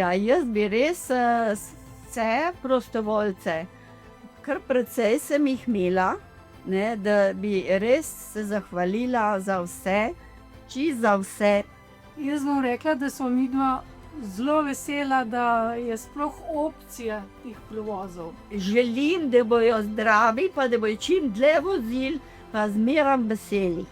Ja, jaz bi res vse prostovoljce, kar precej sem jih imela, ne, da bi res se zahvalila za vse, čisto za vse. Jaz bom rekla, da smo midva zelo vesela, da je sploh opcija teh prevozov. Želim, da bojo zdravi, pa da bojo čim dlje vozili, pa zmeraj veseli.